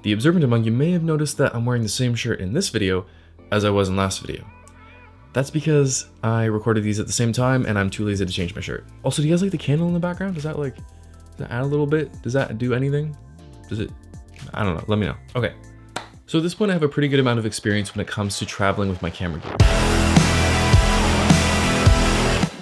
The observant among you may have noticed that I'm wearing the same shirt in this video as I was in last video. That's because I recorded these at the same time and I'm too lazy to change my shirt. Also, do you guys like the candle in the background? Does that add a little bit? Does that do anything? Does it? I don't know, let me know. Okay, so at this point I have a pretty good amount of experience when it comes to traveling with my camera gear.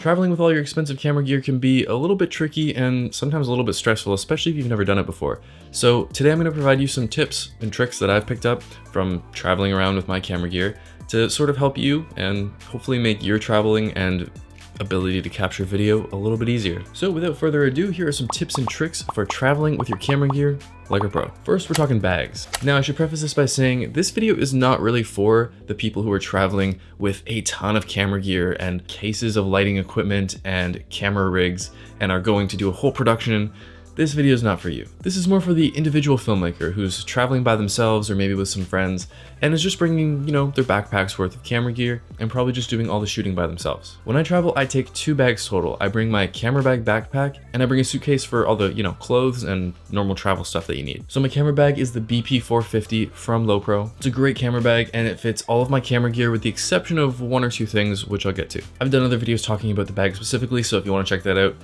Traveling with all your expensive camera gear can be a little bit tricky and sometimes a little bit stressful, especially if you've never done it before. So today I'm going to provide you some tips and tricks that I've picked up from traveling around with my camera gear to sort of help you and hopefully make your traveling and ability to capture video a little bit easier. So without further ado, here are some tips and tricks for traveling with your camera gear like a pro. First, we're talking bags. Now, I should preface this by saying this video is not really for the people who are traveling with a ton of camera gear and cases of lighting equipment and camera rigs and are going to do a whole production. This video is not for you. This is more for the individual filmmaker who's traveling by themselves or maybe with some friends and is just bringing, their backpacks worth of camera gear and probably just doing all the shooting by themselves. When I travel, I take 2 bags total. I bring my camera bag backpack and I bring a suitcase for all the, clothes and normal travel stuff that you need. So my camera bag is the BP450 from Lowepro. It's a great camera bag and it fits all of my camera gear with the exception of 1 or 2 things, which I'll get to. I've done other videos talking about the bag specifically, so if you want to check that out,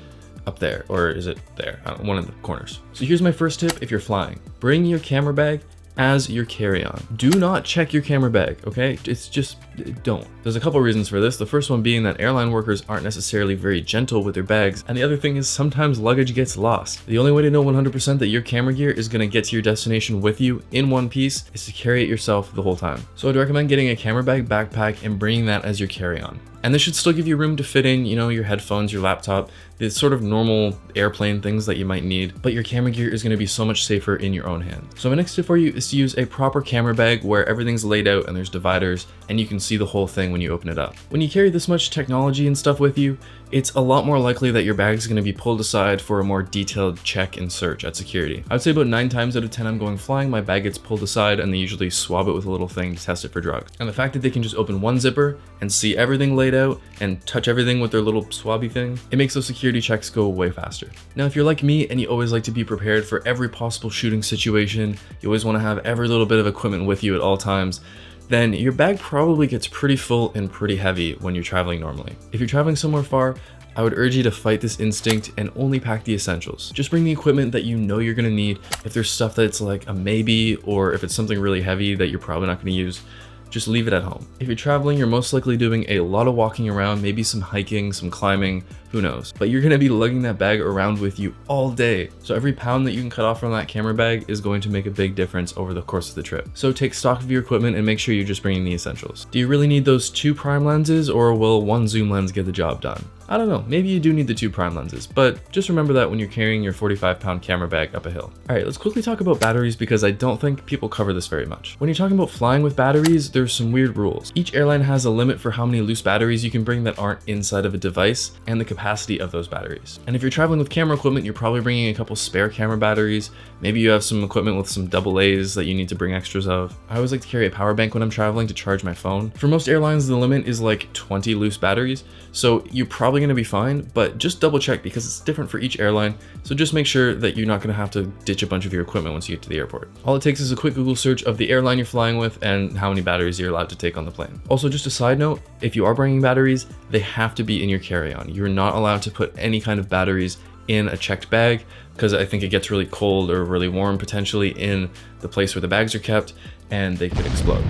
up there, or is it there? I don't know, one of the corners. So here's my first tip if you're flying. Bring your camera bag as your carry-on. Do not check your camera bag, okay? It's just, don't. There's a couple reasons for this. The first one being that airline workers aren't necessarily very gentle with their bags, and the other thing is sometimes luggage gets lost. The only way to know 100% that your camera gear is gonna get to your destination with you in one piece is to carry it yourself the whole time. So I'd recommend getting a camera bag backpack and bringing that as your carry-on. And this should still give you room to fit in, your headphones, your laptop, the sort of normal airplane things that you might need, but your camera gear is gonna be so much safer in your own hand. So my next tip for you is to use a proper camera bag where everything's laid out and there's dividers and you can see the whole thing when you open it up. When you carry this much technology and stuff with you, it's a lot more likely that your bag is going to be pulled aside for a more detailed check and search at security. I would say about 9 times out of 10 I'm going flying, my bag gets pulled aside and they usually swab it with a little thing to test it for drugs. And the fact that they can just open one zipper and see everything laid out and touch everything with their little swabby thing, it makes those security checks go way faster. Now, if you're like me and you always like to be prepared for every possible shooting situation, you always want to have every little bit of equipment with you at all times, then your bag probably gets pretty full and pretty heavy when you're traveling normally. If you're traveling somewhere far, I would urge you to fight this instinct and only pack the essentials. Just bring the equipment that you know you're gonna need. If there's stuff that's like a maybe, or if it's something really heavy that you're probably not gonna use, just leave it at home. If you're traveling, you're most likely doing a lot of walking around, maybe some hiking, some climbing, who knows. But you're gonna be lugging that bag around with you all day. So every pound that you can cut off from that camera bag is going to make a big difference over the course of the trip. So take stock of your equipment and make sure you're just bringing the essentials. Do you really need those 2 prime lenses, or will 1 zoom lens get the job done? I don't know, maybe you do need the 2 prime lenses, but just remember that when you're carrying your 45-pound camera bag up a hill. All right, let's quickly talk about batteries because I don't think people cover this very much. When you're talking about flying with batteries, there's some weird rules. Each airline has a limit for how many loose batteries you can bring that aren't inside of a device and the capacity of those batteries. And if you're traveling with camera equipment, you're probably bringing a couple spare camera batteries. Maybe you have some equipment with some AA's that you need to bring extras of. I always like to carry a power bank when I'm traveling to charge my phone. For most airlines, the limit is like 20 loose batteries, so you're probably gonna be fine, but just double check because it's different for each airline. So just make sure that you're not gonna have to ditch a bunch of your equipment once you get to the airport. All it takes is a quick Google search of the airline you're flying with and how many batteries you're allowed to take on the plane. Also, just a side note, if you are bringing batteries, they have to be in your carry-on. You're not allowed to put any kind of batteries in a checked bag because I think it gets really cold or really warm potentially in the place where the bags are kept and they could explode,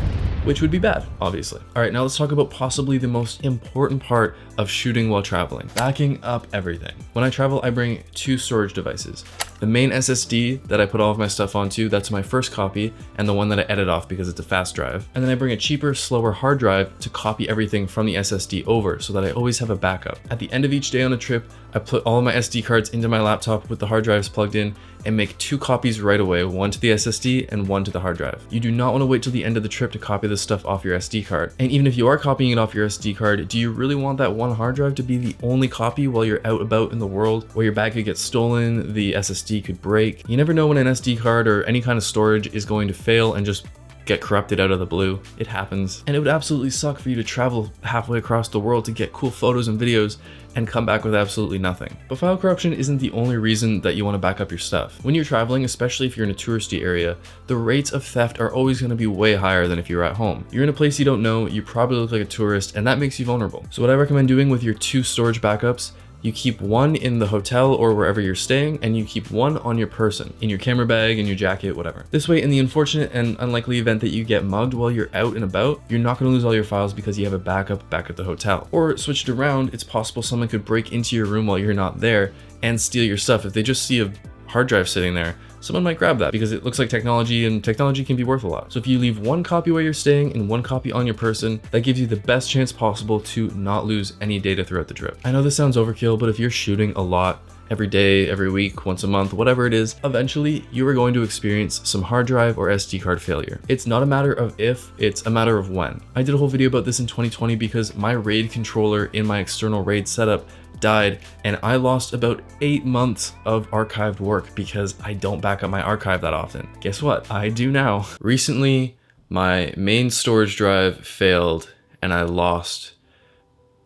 which would be bad, obviously. All right, now let's talk about possibly the most important part of shooting while traveling, backing up everything. When I travel, I bring 2 storage devices. The main SSD that I put all of my stuff onto, that's my first copy, and the one that I edit off because it's a fast drive. And then I bring a cheaper, slower hard drive to copy everything from the SSD over so that I always have a backup. At the end of each day on a trip, I put all of my SD cards into my laptop with the hard drives plugged in and make 2 copies right away, one to the SSD and one to the hard drive. You do not want to wait till the end of the trip to copy this stuff off your SD card. And even if you are copying it off your SD card, do you really want that one hard drive to be the only copy while you're out about in the world where your bag could get stolen, the SSD could break? You never know when an SD card or any kind of storage is going to fail and just get corrupted out of the blue. It happens. And it would absolutely suck for you to travel halfway across the world to get cool photos and videos and come back with absolutely nothing. But file corruption isn't the only reason that you want to back up your stuff. When you're traveling, especially if you're in a touristy area, the rates of theft are always going to be way higher than if you're at home. You're in a place you don't know, you probably look like a tourist, and that makes you vulnerable. So what I recommend doing with your 2 storage backups, you keep one in the hotel or wherever you're staying, and you keep one on your person, in your camera bag, in your jacket, whatever. This way, in the unfortunate and unlikely event that you get mugged while you're out and about, you're not gonna lose all your files because you have a backup back at the hotel. Or switched around, it's possible someone could break into your room while you're not there and steal your stuff. If they just see a hard drive sitting there, someone might grab that because it looks like technology, and technology can be worth a lot. So if you leave 1 copy where you're staying and 1 copy on your person, that gives you the best chance possible to not lose any data throughout the trip. I know this sounds overkill, but if you're shooting a lot, every day, every week, once a month, whatever it is, eventually you are going to experience some hard drive or SD card failure. It's not a matter of if, it's a matter of when. I did a whole video about this in 2020 because my RAID controller in my external RAID setup died, and I lost about 8 months of archived work because I don't back up my archive that often. Guess what? I do now. Recently, my main storage drive failed and I lost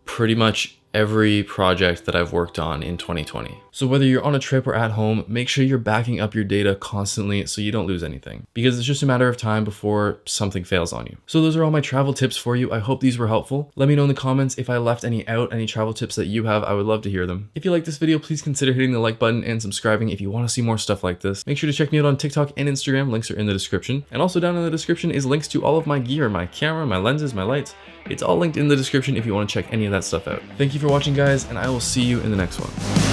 pretty much every project that I've worked on in 2020. So whether you're on a trip or at home, make sure you're backing up your data constantly so you don't lose anything, because it's just a matter of time before something fails on you. So those are all my travel tips for you. I hope these were helpful. Let me know in the comments if I left any out, any travel tips that you have. I would love to hear them. If you like this video, please consider hitting the like button and subscribing if you want to see more stuff like this. Make sure to check me out on TikTok and Instagram. Links are in the description. And also down in the description is links to all of my gear, my camera, my lenses, my lights. It's all linked in the description if you want to check any of that stuff out. Thank you for watching, guys, and I will see you in the next one.